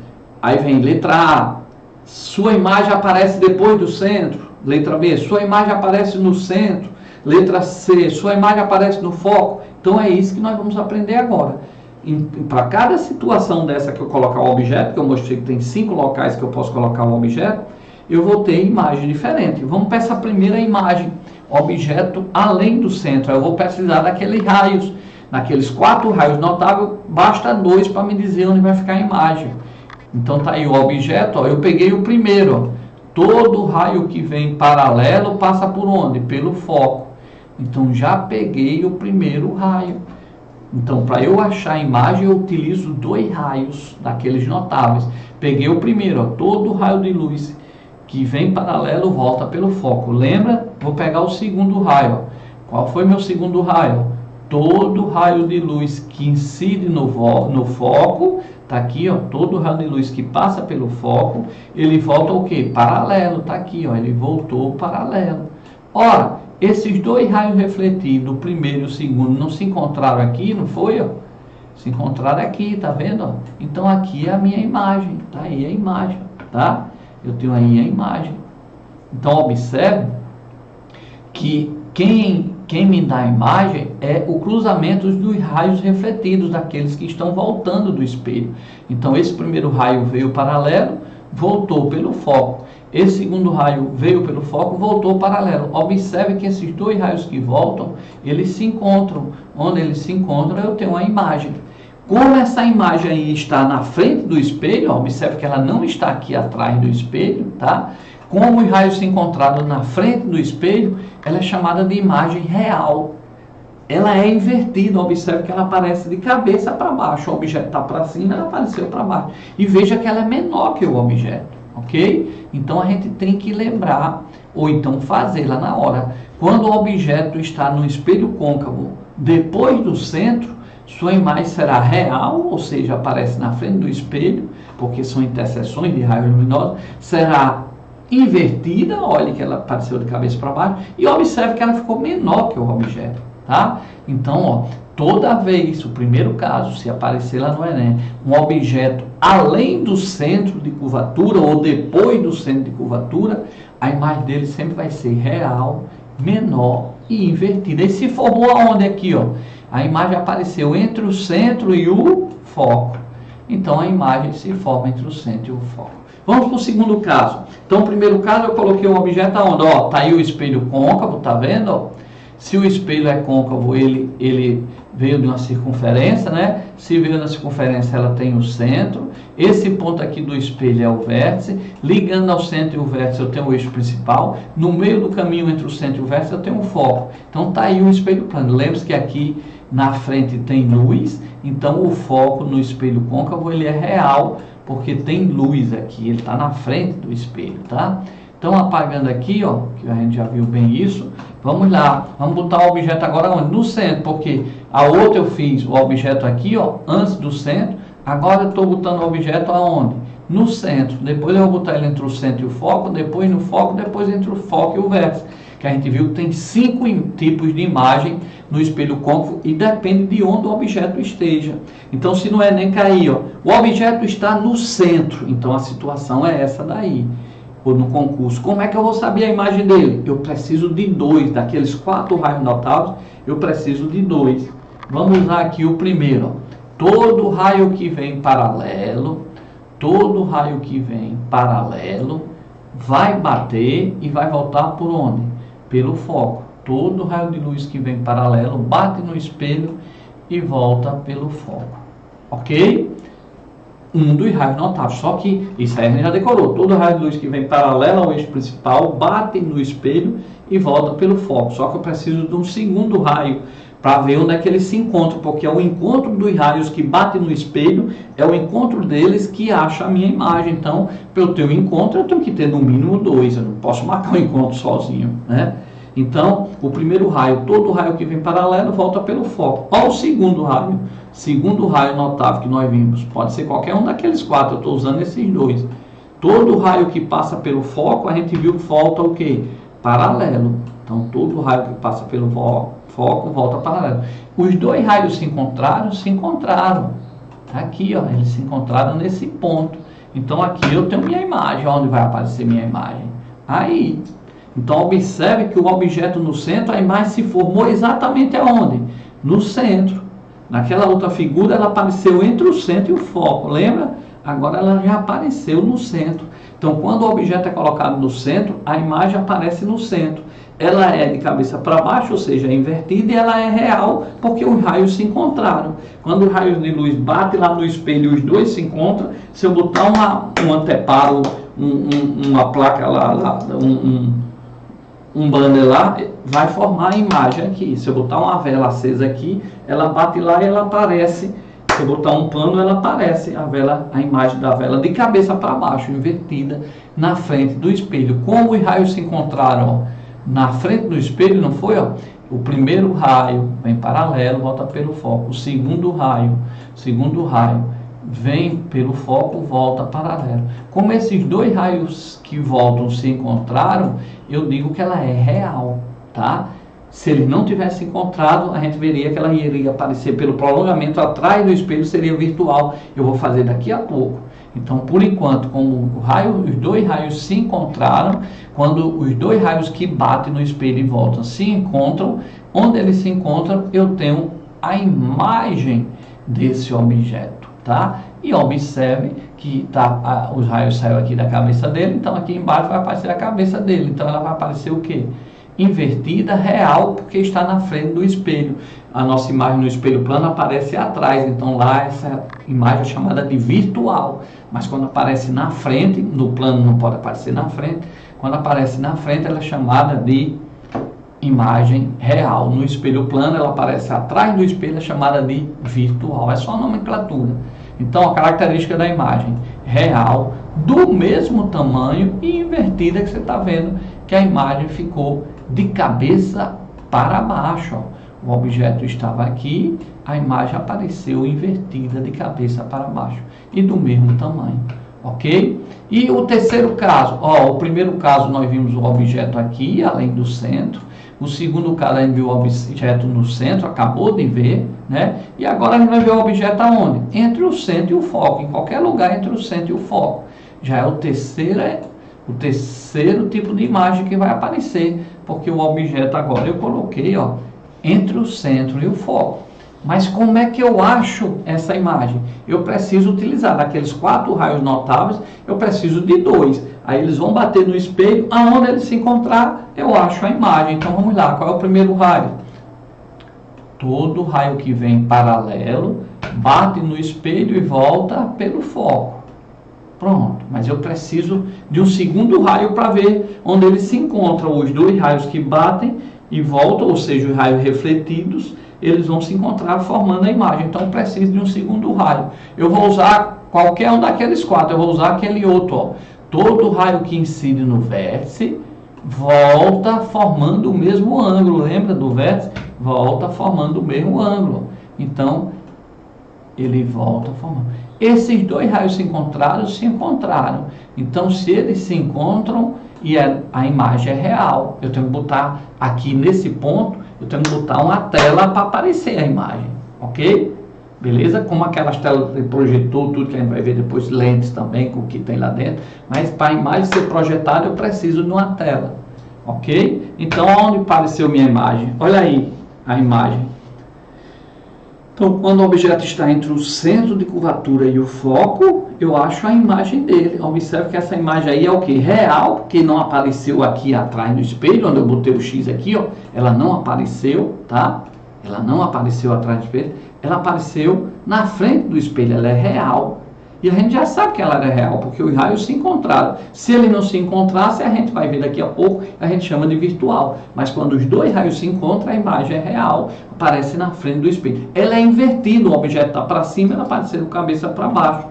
Aí vem letra A, sua imagem aparece depois do centro. Letra B, sua imagem aparece no centro. Letra C, sua imagem aparece no foco. Então é isso que nós vamos aprender agora. Para cada situação dessa que eu colocar o objeto, que eu mostrei que tem 5 locais que eu posso colocar o objeto, eu vou ter imagem diferente. Vamos para essa primeira imagem, objeto além do centro. Eu vou precisar daqueles raios, naqueles 4 raios notáveis, basta 2 para me dizer onde vai ficar a imagem. Então tá aí o objeto, ó, eu peguei o primeiro, ó. Todo raio que vem paralelo passa por onde? Pelo foco. Então já peguei o primeiro raio. Então, para eu achar a imagem, eu utilizo 2 raios daqueles notáveis. Peguei o primeiro, ó, todo raio de luz que vem paralelo volta pelo foco. Lembra? Vou pegar o segundo raio. Ó. Qual foi meu segundo raio? Todo raio de luz que incide no foco, tá aqui, ó, todo raio de luz que passa pelo foco, ele volta o quê? Paralelo, tá aqui, ó, ele voltou paralelo. Ora, esses 2 raios refletidos, o primeiro e o segundo, não se encontraram aqui, não foi? Ó? Se encontraram aqui, tá vendo? Ó? Então aqui é a minha imagem, tá aí a imagem, tá? Eu tenho aí a imagem. Então observe que quem me dá a imagem é o cruzamento dos raios refletidos, daqueles que estão voltando do espelho. Então esse primeiro raio veio paralelo, voltou pelo foco. Esse segundo raio veio pelo foco, voltou paralelo. Observe que esses 2 raios que voltam, eles se encontram. Onde eles se encontram, eu tenho a imagem. Como essa imagem aí está na frente do espelho, observe que ela não está aqui atrás do espelho, tá? Como os raios se encontraram na frente do espelho, ela é chamada de imagem real. Ela é invertida, observe que ela aparece de cabeça para baixo. O objeto está para cima, ela apareceu para baixo. E veja que ela é menor que o objeto. Ok? Então a gente tem que lembrar, ou então fazê-la na hora. Quando o objeto está no espelho côncavo, depois do centro, sua imagem será real, ou seja, aparece na frente do espelho, porque são interseções de raios luminosos, será invertida, olha que ela apareceu de cabeça para baixo, e observe que ela ficou menor que o objeto, tá? Então, ó, toda vez, o primeiro caso, se aparecer lá no Enem, um objeto além do centro de curvatura ou depois do centro de curvatura, a imagem dele sempre vai ser real, menor e invertida. E se formou aonde aqui, ó? A imagem apareceu entre o centro e o foco. Então a imagem se forma entre o centro e o foco. Vamos para o segundo caso. Então, no primeiro caso, eu coloquei um objeto aonde? Ó, tá aí o espelho côncavo, tá vendo? Ó? Se o espelho é côncavo, ele veio de uma circunferência, né? Se veio na circunferência, ela tem o centro. Esse ponto aqui do espelho é o vértice. Ligando ao centro e o vértice, eu tenho o eixo principal. No meio do caminho entre o centro e o vértice, eu tenho um foco. Então, tá aí o espelho plano. Lembre-se que aqui na frente tem luz. Então, o foco no espelho côncavo, ele é real, porque tem luz aqui. Ele está na frente do espelho, tá? Então, apagando aqui, ó, que a gente já viu bem isso, vamos lá, vamos botar o objeto agora onde? No centro, porque a outra eu fiz o objeto aqui, ó, antes do centro, agora eu estou botando o objeto aonde? No centro, depois eu vou botar ele entre o centro e o foco, depois no foco, depois entre o foco e o vértice. que a gente viu que tem 5 tipos de imagem no espelho côncavo e depende de onde o objeto esteja. Então, se no Enem cair, ó, o objeto está no centro, então a situação é essa daí. Ou no concurso, como é que eu vou saber a imagem dele? Eu preciso de 2, daqueles 4 raios notáveis, eu preciso de 2. Vamos usar aqui o primeiro, ó. Todo raio que vem paralelo, vai bater e vai voltar por onde? Pelo foco. Todo raio de luz que vem paralelo bate no espelho e volta pelo foco. Ok? Um dos raios notáveis. Só que isso aí a gente já decorou. Todo raio de luz que vem paralelo ao eixo principal bate no espelho e volta pelo foco. Só que eu preciso de um segundo raio para ver onde é que eles se encontram, porque é o encontro dos raios que batem no espelho, é o encontro deles que acha a minha imagem. Então, para eu ter um encontro, eu tenho que ter no mínimo 2, eu não posso marcar um encontro sozinho, né? Então, o primeiro raio, todo raio que vem paralelo, volta pelo foco. Olha o segundo raio notável que nós vimos, pode ser qualquer um daqueles 4, eu estou usando esses 2. Todo raio que passa pelo foco, a gente viu que volta o quê? Paralelo. Então, todo raio que passa pelo foco volta paralelo. Os 2 raios se encontraram. Aqui, ó, eles se encontraram nesse ponto. Então, aqui eu tenho minha imagem. Onde vai aparecer minha imagem? Aí. Então, observe que o objeto no centro, a imagem se formou exatamente aonde? No centro. Naquela outra figura, ela apareceu entre o centro e o foco. Lembra? Agora ela já apareceu no centro. Então, quando o objeto é colocado no centro, a imagem aparece no centro. Ela é de cabeça para baixo, ou seja, é invertida, e ela é real porque os raios se encontraram. Quando os raios de luz batem lá no espelho e os 2 se encontram, se eu botar um anteparo, uma placa lá, um banner lá, vai formar a imagem aqui. Se eu botar uma vela acesa aqui, ela bate lá e ela aparece. Se eu botar um pano, ela aparece a imagem da vela de cabeça para baixo, invertida, na frente do espelho. Como os raios se encontraram, ó, na frente do espelho, não foi? Ó, o primeiro raio vem paralelo, volta pelo foco. O segundo raio vem pelo foco, volta paralelo. Como esses 2 raios que voltam se encontraram, eu digo que ela é real, tá? Se eles não tivessem encontrado, a gente veria que ela iria aparecer pelo prolongamento atrás do espelho, seria virtual. Eu vou fazer daqui a pouco. Então, por enquanto, como os 2 raios se encontraram, quando os 2 raios que batem no espelho e voltam se encontram, onde eles se encontram, eu tenho a imagem desse objeto, tá? E observe que os raios saíram aqui da cabeça dele, então aqui embaixo vai aparecer a cabeça dele. Então, ela vai aparecer o quê? Invertida, real, porque está na frente do espelho. A nossa imagem no espelho plano aparece atrás, então lá essa imagem é chamada de virtual. Mas quando aparece na frente, no plano não pode aparecer na frente, quando aparece na frente ela é chamada de imagem real. No espelho plano ela aparece atrás do espelho, é chamada de virtual. É só a nomenclatura. Então a característica da imagem real, do mesmo tamanho e invertida, que você está vendo que a imagem ficou de cabeça para baixo. Ó. O objeto estava aqui, a imagem apareceu invertida de cabeça para baixo e do mesmo tamanho, ok? E o terceiro caso, ó, o primeiro caso nós vimos o objeto aqui, além do centro. O segundo caso a gente viu o objeto no centro, acabou de ver, né? E agora a gente vai ver o objeto aonde? Entre o centro e o foco, em qualquer lugar entre o centro e o foco. Já é o terceiro tipo de imagem que vai aparecer, porque o objeto agora eu coloquei, ó, entre o centro e o foco. Mas como é que eu acho essa imagem? Eu preciso utilizar daqueles 4 raios notáveis, eu preciso de 2. Aí eles vão bater no espelho, aonde eles se encontrar, eu acho a imagem. Então vamos lá, qual é o primeiro raio? Todo raio que vem paralelo, bate no espelho e volta pelo foco. Pronto, mas eu preciso de um segundo raio para ver onde eles se encontram. Os 2 raios que batem e voltam, ou seja, os raios refletidos, eles vão se encontrar formando a imagem. Então eu preciso de um segundo raio. Eu vou usar qualquer um daqueles 4, eu vou usar aquele outro, ó. Todo raio que incide no vértice volta formando o mesmo ângulo. Lembra do vértice? Volta formando o mesmo ângulo. Então, ele volta formando. Esses dois raios se encontraram. Então, se eles se encontram e a imagem é real, eu tenho que botar aqui nesse ponto, eu tenho que botar uma tela para aparecer a imagem, ok? Beleza? Como aquelas telas de projetor, tudo que a gente vai ver depois, lentes também, com o que tem lá dentro. Mas para a imagem ser projetada, eu preciso de uma tela, ok? Então, onde apareceu minha imagem? Olha aí a imagem. Então, quando o objeto está entre o centro de curvatura e o foco, eu acho a imagem dele. Observe que essa imagem aí é o que? Real, porque não apareceu aqui atrás no espelho, onde eu botei o X aqui, ó. Ela não apareceu, tá? Ela não apareceu atrás do espelho, ela apareceu na frente do espelho, ela é real. E a gente já sabe que ela é real, porque os raios se encontraram. Se ele não se encontrasse, a gente vai ver daqui a pouco, a gente chama de virtual. Mas quando os dois raios se encontram, a imagem é real, aparece na frente do espelho. Ela é invertida, o objeto está para cima, ela aparece de cabeça para baixo.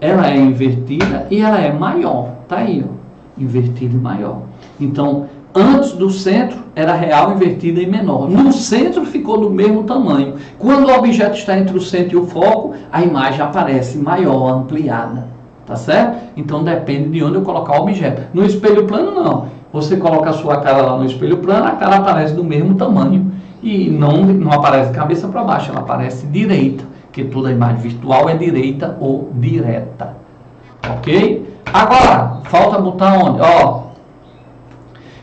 Ela é invertida e ela é maior, tá aí, ó, invertida e maior. Então, antes do centro, era real, invertida e menor. No centro, ficou do mesmo tamanho. Quando o objeto está entre o centro e o foco, a imagem aparece maior, ampliada. Tá certo? Então, depende de onde eu colocar o objeto. No espelho plano, não. Você coloca a sua cara lá no espelho plano, a cara aparece do mesmo tamanho. E não aparece cabeça para baixo, ela aparece direita. Porque toda imagem virtual é direita ou direta. Ok? Agora, falta botar onde? Ó.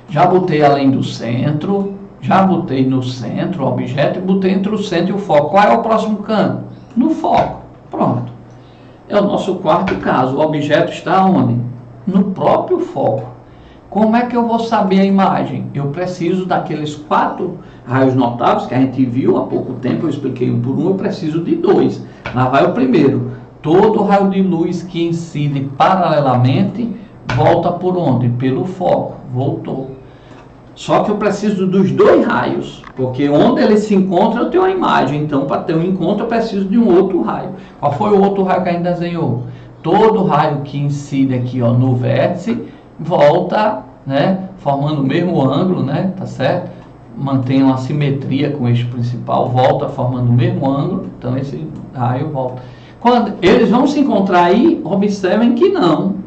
Já botei além do centro, já botei no centro o objeto e botei entre o centro e o foco. Qual é o próximo canto? No foco. Pronto. É o nosso quarto caso. O objeto está onde? No próprio foco. Como é que eu vou saber a imagem? Eu preciso daqueles 4 raios notáveis que a gente viu há pouco tempo, eu expliquei um por um, eu preciso de 2. Lá vai o primeiro. Todo raio de luz que incide paralelamente volta por onde? Pelo foco. Voltou. Só que eu preciso dos 2 raios, porque onde eles se encontram eu tenho a imagem. Então, para ter um encontro eu preciso de um outro raio. Qual foi o outro raio que a gente desenhou? Todo raio que incide aqui, ó, no vértice volta, né, formando o mesmo ângulo, né, tá certo? Mantém uma simetria com o eixo principal, volta formando o mesmo ângulo. Então esse raio volta. Quando eles vão se encontrar aí, observem que não.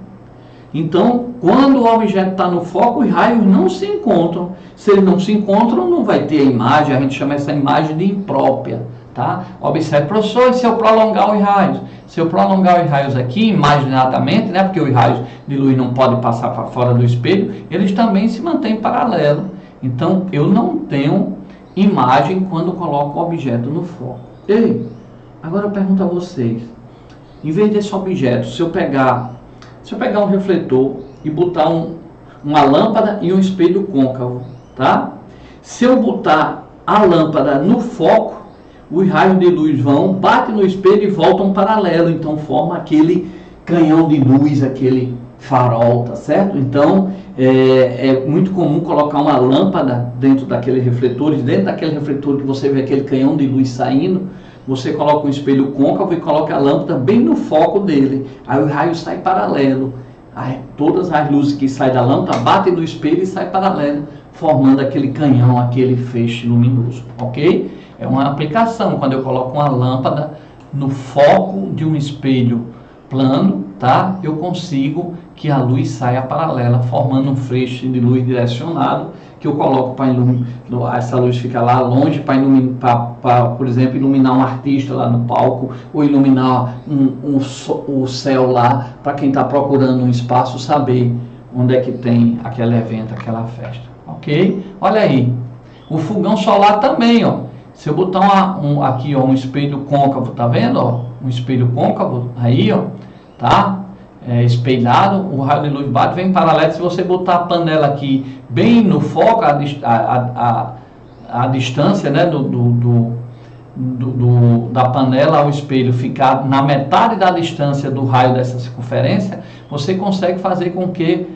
Então, quando o objeto está no foco, os raios não se encontram. Se eles não se encontram, não vai ter a imagem. A gente chama essa imagem de imprópria, tá? Observe, professor, e se eu prolongar os raios? Se eu prolongar os raios aqui, imaginadamente, né? Porque os raios de luz não podem passar para fora do espelho, eles também se mantêm paralelo. Então, eu não tenho imagem quando coloco o objeto no foco. Ei, agora eu pergunto a vocês. Em vez desse objeto, se eu pegar um refletor e botar uma lâmpada e um espelho côncavo, tá? Se eu botar a lâmpada no foco, os raios de luz batem no espelho e voltam paralelo, então forma aquele canhão de luz, aquele farol, tá certo? Então, é muito comum colocar uma lâmpada dentro daqueles refletores, dentro daquele refletor que você vê aquele canhão de luz saindo, você coloca um espelho côncavo e coloca a lâmpada bem no foco dele. Aí o raio sai paralelo. Aí, todas as luzes que saem da lâmpada batem no espelho e saem paralelo, formando aquele canhão, aquele feixe luminoso. Ok? É uma aplicação. Quando eu coloco uma lâmpada no foco de um espelho plano, tá? Eu consigo que a luz saia paralela, formando um feixe de luz direcionado, que eu coloco para iluminar, essa luz fica lá longe para, por exemplo, iluminar um artista lá no palco, ou iluminar o céu lá, para quem está procurando um espaço saber onde é que tem aquele evento, aquela festa. Ok? Olha aí, o fogão solar também, ó. Se eu botar aqui, ó, um espelho côncavo, tá vendo, ó? Um espelho côncavo aí, ó, tá? Espelhado, o raio de luz bate, vem paralelo. Se você botar a panela aqui bem no foco, a distância, né, da panela ao espelho ficar na metade da distância do raio dessa circunferência, você consegue fazer com que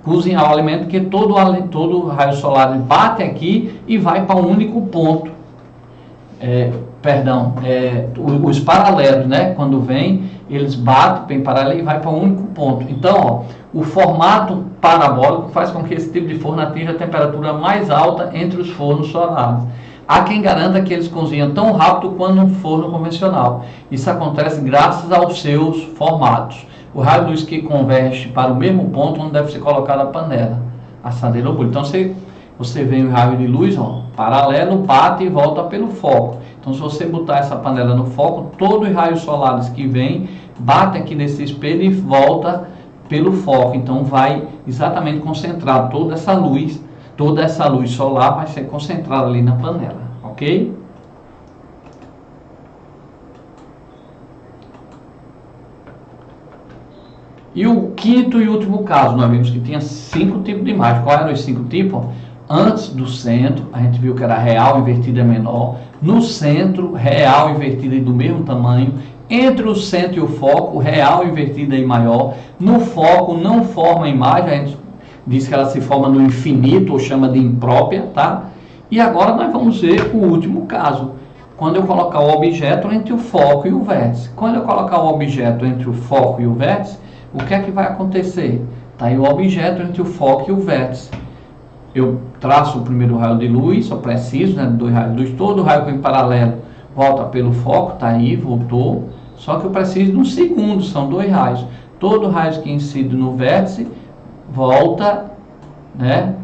cozinhar o alimento, que todo raio solar bate aqui e vai para um único ponto. Os paralelos, né, quando vem, eles batem bem paralelo e vai para um único ponto. Então, ó, o formato parabólico faz com que esse tipo de forno atinja a temperatura mais alta entre os fornos solares. Há quem garanta que eles cozinham tão rápido quanto um forno convencional. Isso acontece graças aos seus formatos. O raio de luz que converge para o mesmo ponto onde deve ser colocada a panela, assadeira ou bule. Então você vê o raio de luz, ó, paralelo, bate e volta pelo foco. Então se você botar essa panela no foco, todos os raios solares que vêm, batem aqui nesse espelho e volta pelo foco. Então vai exatamente concentrar toda essa luz solar vai ser concentrada ali na panela, ok? E o quinto e último caso, nós vimos que tinha 5 tipos de imagem. Qual eram os 5 tipos? Antes do centro, a gente viu que era real, invertida é menor. No centro, real, invertida e do mesmo tamanho. Entre o centro e o foco, real, invertida e maior. No foco não forma imagem, a gente diz que ela se forma no infinito, ou chama de imprópria, tá? E agora nós vamos ver o último caso. Quando eu colocar o objeto entre o foco e o vértice. Quando eu colocar o objeto entre o foco e o vértice, o que é que vai acontecer? Tá aí o objeto entre o foco e o vértice. Eu traço o primeiro raio de luz, só preciso, né? 2 raios de luz, todo raio que em paralelo volta pelo foco, tá aí, voltou. Só que eu preciso de um segundo, são 2 raios. Todo raio que incide no vértice volta, né?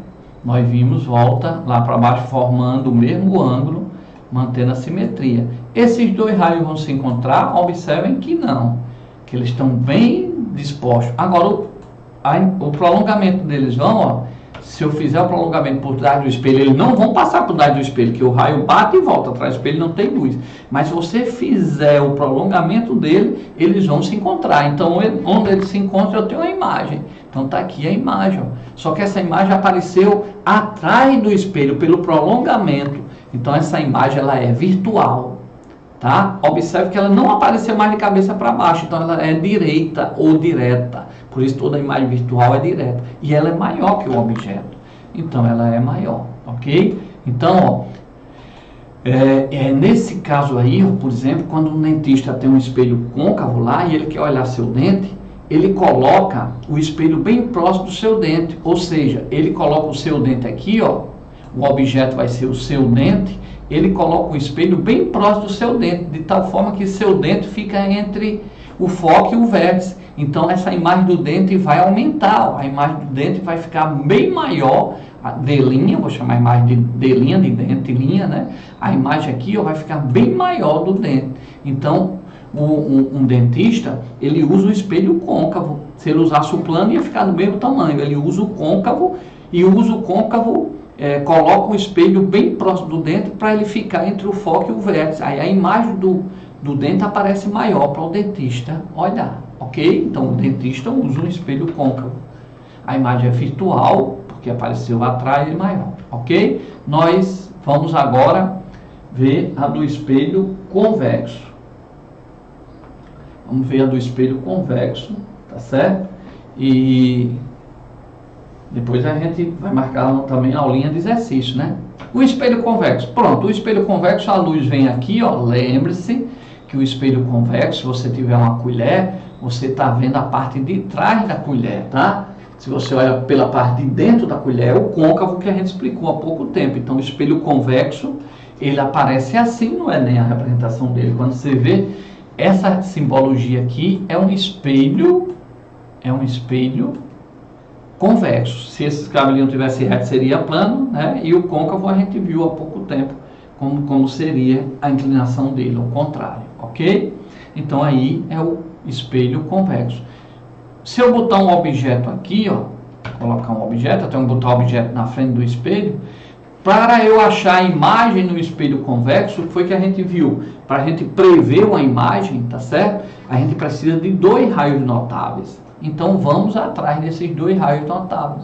Nós vimos, volta lá para baixo, formando o mesmo ângulo, mantendo a simetria. Esses 2 raios vão se encontrar, observem que não, que eles estão bem dispostos. Agora, o prolongamento deles vão, ó, se eu fizer o prolongamento por trás do espelho, eles não vão passar por trás do espelho, que o raio bate e volta, atrás do espelho não tem luz. Mas se você fizer o prolongamento dele, eles vão se encontrar. Então, onde eles se encontram, eu tenho a imagem. Então, está aqui a imagem. Ó. Só que essa imagem apareceu atrás do espelho, pelo prolongamento. Então, essa imagem ela é virtual. Tá? Observe que ela não apareceu mais de cabeça para baixo. Então, ela é direita ou direta. Por isso, toda imagem virtual é direta. E ela é maior que o objeto. Então, ela é maior. Ok? Então, ó, nesse caso aí, ó, por exemplo, quando um dentista tem um espelho côncavo lá e ele quer olhar seu dente, ele coloca o espelho bem próximo do seu dente, ou seja, ele coloca o seu dente aqui, ó, o objeto vai ser o seu dente, ele coloca o espelho bem próximo do seu dente, de tal forma que seu dente fica entre o foco e o vértice. Então essa imagem do dente vai aumentar, ó, a imagem do dente vai ficar bem maior, a delinha, vou chamar a imagem de delinha, de dente, linha, né? A imagem aqui, ó, vai ficar bem maior do dente. Então um dentista, ele usa o espelho côncavo. Se ele usasse o plano, ia ficar do mesmo tamanho. Ele usa o côncavo e usa o côncavo, coloca o espelho bem próximo do dente para ele ficar entre o foco e o vértice. Aí a imagem do dente aparece maior para o dentista olhar, ok? Então o dentista usa um espelho côncavo. A imagem é virtual, porque apareceu lá atrás e maior, ok? Nós vamos agora ver a do espelho convexo. Vamos ver a do espelho convexo, tá certo? E depois a gente vai marcar também a aulinha de exercício, né? O espelho convexo. Pronto, o espelho convexo, a luz vem aqui, ó. Lembre-se que o espelho convexo, se você tiver uma colher, você está vendo a parte de trás da colher, tá? Se você olha pela parte de dentro da colher, é o côncavo que a gente explicou há pouco tempo. Então, o espelho convexo, ele aparece assim no Enem, a representação dele. Quando você vê essa simbologia aqui, é um espelho convexo. Se esse cabelinho tivesse reto, seria plano, né? E o côncavo a gente viu há pouco tempo como seria a inclinação dele, ao contrário, ok? Então aí é o espelho convexo. Se eu botar um objeto aqui, ó, colocar um objeto, até botar um objeto na frente do espelho, para eu achar a imagem no espelho convexo, o que foi que a gente viu? Para a gente prever uma imagem, tá certo? A gente precisa de 2 raios notáveis. Então vamos atrás desses 2 raios notáveis.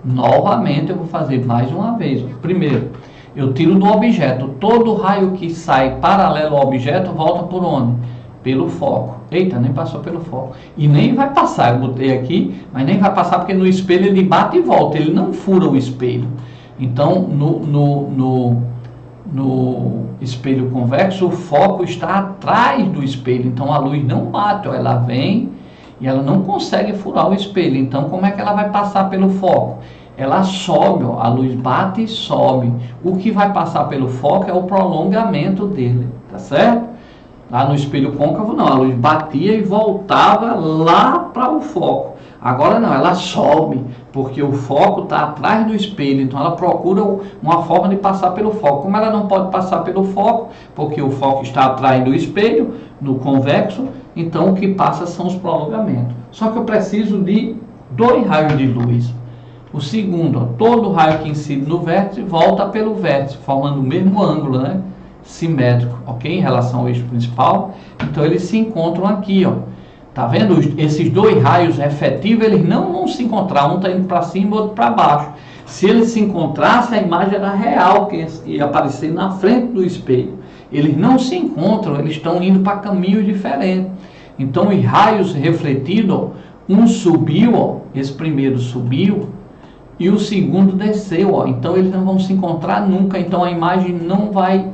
Novamente eu vou fazer mais uma vez. Primeiro, eu tiro do objeto. Todo raio que sai paralelo ao objeto volta por onde? Pelo foco. Eita, nem passou pelo foco. E nem vai passar. Eu botei aqui, mas nem vai passar porque no espelho ele bate e volta. Ele não fura o espelho. Então, no espelho convexo, o foco está atrás do espelho. Então, a luz não bate, ó, ela vem e ela não consegue furar o espelho. Então, como é que ela vai passar pelo foco? ela sobe, ó, a luz bate e sobe. O que vai passar pelo foco é o prolongamento dele, tá certo? Lá no espelho côncavo não, a luz batia e voltava lá para o foco. Agora não, ela sobe, porque o foco está atrás do espelho, então ela procura uma forma de passar pelo foco. Como ela não pode passar pelo foco, porque o foco está atrás do espelho, no convexo, então o que passa são os prolongamentos. Só que eu preciso de 2 raios de luz. O segundo, ó, todo raio que incide no vértice volta pelo vértice, formando o mesmo ângulo, né? Simétrico, ok? Em relação ao eixo principal. Então eles se encontram aqui, ó. Tá vendo? Esses 2 raios efetivos, eles não vão se encontrar. Um está indo para cima e o outro para baixo. Se eles se encontrassem, a imagem era real, que ia aparecer na frente do espelho. Eles não se encontram, eles estão indo para caminhos diferentes. Então os raios refletidos, ó, um subiu, ó, esse primeiro subiu, e o segundo desceu, ó. Então eles não vão se encontrar nunca. Então a imagem não vai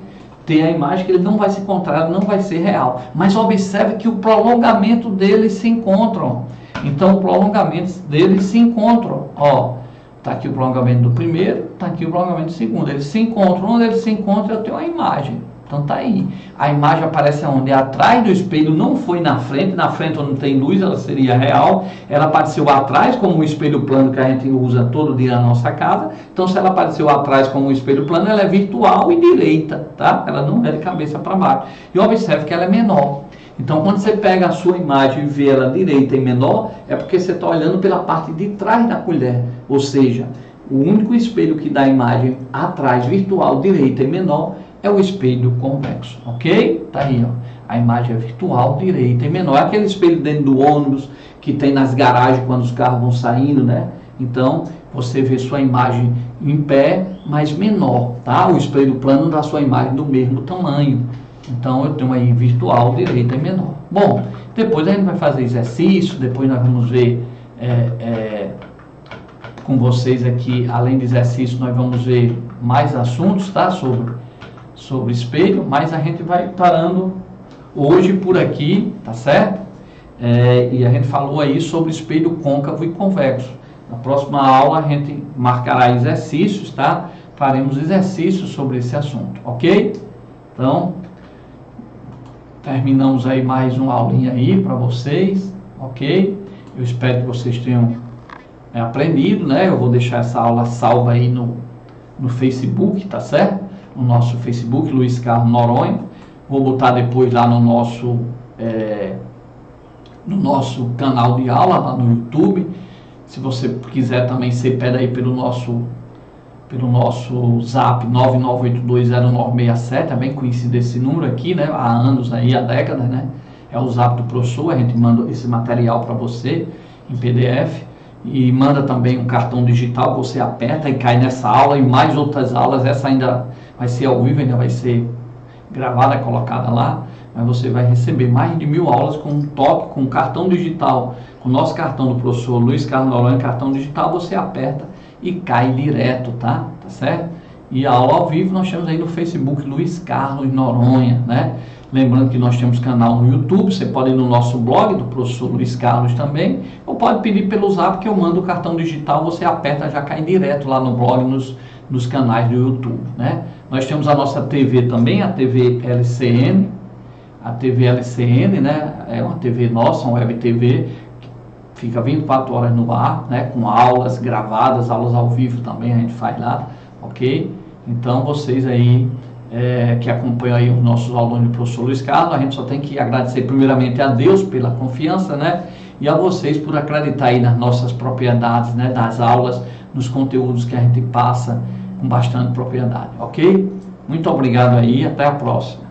ter a imagem, que ele não vai se encontrar, não vai ser real. Mas observe que o prolongamento deles se encontram. Então o prolongamento deles se encontram. Ó, tá aqui o prolongamento do primeiro, tá aqui o prolongamento do segundo. Eles se encontram. Onde eles se encontram, eu tenho a imagem. Então tá aí. A imagem aparece onde? Atrás do espelho, não foi na frente onde não tem luz, ela seria real. Ela apareceu atrás como um espelho plano que a gente usa todo dia na nossa casa. Então se ela apareceu atrás como um espelho plano, ela é virtual e direita, tá? Ela não é de cabeça para baixo. E observe que ela é menor. Então quando você pega a sua imagem e vê ela direita e menor, é porque você está olhando pela parte de trás da colher. Ou seja, o único espelho que dá a imagem atrás, virtual, direita e menor, é o espelho convexo, ok? Tá aí, ó. A imagem é virtual, direita e menor. É aquele espelho dentro do ônibus que tem nas garagens quando os carros vão saindo, né? Então, você vê sua imagem em pé, mas menor, tá? O espelho plano dá sua imagem do mesmo tamanho. Então, eu tenho aí virtual, direita e menor. Bom, depois a gente vai fazer exercício, depois nós vamos ver com vocês aqui, além de exercício, nós vamos ver mais assuntos, tá? Sobre espelho, mas a gente vai parando hoje por aqui, tá certo? E a gente falou aí sobre espelho côncavo e convexo. Na próxima aula a gente marcará exercícios, tá? Faremos exercícios sobre esse assunto, ok? Então, terminamos aí mais uma aulinha aí para vocês, ok? Eu espero que vocês tenham aprendido, né? Eu vou deixar essa aula salva aí no Facebook, tá certo? No nosso Facebook, Luiz Carlos Noronha. Vou botar depois lá no nosso canal de aula, lá no YouTube. Se você quiser também, você pede aí pelo nosso zap 99820967, é bem conhecido esse número aqui, né? Há anos aí, há décadas, né? É o zap do professor, a gente manda esse material para você em PDF. E manda também um cartão digital, você aperta e cai nessa aula e mais outras aulas. Essa ainda vai ser ao vivo, ainda vai ser gravada, colocada lá, mas você vai receber mais de 1000 aulas com um toque, com um cartão digital, com o nosso cartão do professor Luiz Carlos Noronha, cartão digital, você aperta e cai direto, tá certo? E a aula ao vivo nós temos aí no Facebook Luiz Carlos Noronha, né? Lembrando que nós temos canal no YouTube, você pode ir no nosso blog do professor Luiz Carlos também, ou pode pedir pelo zap que eu mando o cartão digital, você aperta, já cai direto lá no blog, nos canais do YouTube, né? Nós temos a nossa TV também, a TV LCN, né? É uma TV nossa, uma web TV, que fica 24 horas no ar, né? Com aulas gravadas, aulas ao vivo também a gente faz lá, ok? Então vocês aí que acompanham aí os nossos alunos do professor Luiz Carlos, a gente só tem que agradecer primeiramente a Deus pela confiança, né? E a vocês por acreditar aí nas nossas propriedades, né? Das aulas, nos conteúdos que a gente passa com bastante propriedade, ok? Muito obrigado aí, até a próxima.